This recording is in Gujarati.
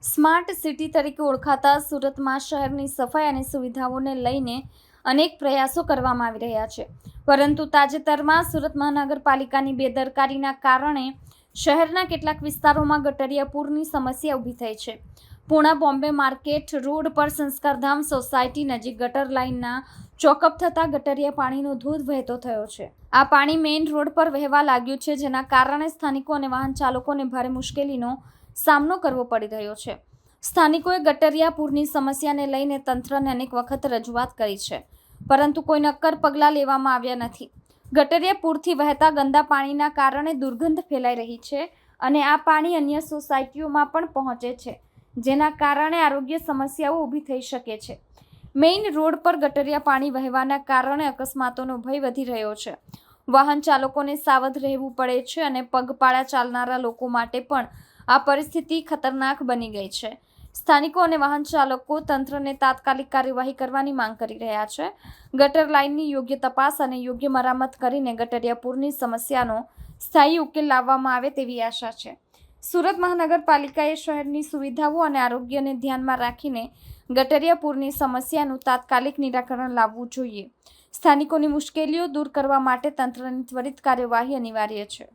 સ્માર્ટ સિટી તરીકે ઓળખાતા સુરતમાં શહેરની સફાઈ અને સુવિધાઓને લઈને અનેક પ્રયાસો કરવામાં આવી રહ્યા છે, પરંતુ તાજેતરમાં સુરત મહાનગરપાલિકાની બેદરકારીના કારણે શહેરના કેટલાક વિસ્તારોમાં ગટરિયા પૂરની સમસ્યા ઊભી થઈ છે. પૂણા બોમ્બે માર્કેટ રોડ પર સંસ્કારધામ સોસાયટી નજીક ગટર લાઇનના ચોકઅપ થતાં ગટરિયા પાણીનો ધોધ વહેતો થયો છે. આ પાણી મેઇન રોડ પર વહેવા લાગ્યું છે, જેના કારણે સ્થાનિકો અને વાહન ચાલકોને ભારે મુશ્કેલીનો સામનો કરવો પડી રહ્યો છે. સ્થાનિકોએ ગટરિયા પૂરની સમસ્યાને લઈને તંત્રને અનેક વખત રજૂઆત કરી છે, પરંતુ કોઈ નક્કર પગલાં લેવામાં આવ્યા નથી. ગટરિયા પૂરથી વહેતા ગંદા પાણીના કારણે દુર્ગંધ ફેલાઈ રહી છે અને આ પાણી અન્ય સોસાયટીઓમાં પણ પહોંચે છે, જેના કારણે આરોગ્ય સમસ્યાઓ ઊભી થઈ શકે છે. મેઇન રોડ પર ગટરિયા પાણી વહેવાના કારણે અકસ્માતોનો ભય વધી રહ્યો છે. વાહન ચાલકોને સાવધ રહેવું પડે છે અને પગપાળા ચાલનારા લોકો માટે પણ આ પરિસ્થિતિ ખતરનાક બની ગઈ છે. સ્થાનિકો અને વાહન ચાલકો તંત્રને તાત્કાલિક કાર્યવાહી કરવાની માંગ કરી રહ્યા છે. ગટર લાઇનની યોગ્ય તપાસ અને યોગ્ય મરામત કરીને ગટરિયા પૂરની સમસ્યાનો સ્થાયી ઉકેલ લાવવામાં આવે તેવી આશા છે. સુરત મહાનગરપાલિકાએ શહેરની સુવિધાઓ અને આરોગ્યને ધ્યાનમાં રાખીને ગટરિયા પૂરની સમસ્યાનું તાત્કાલિક નિરાકરણ લાવવું જોઈએ. સ્થાનિકોની મુશ્કેલીઓ દૂર કરવા માટે તંત્રની ત્વરિત કાર્યવાહી અનિવાર્ય છે.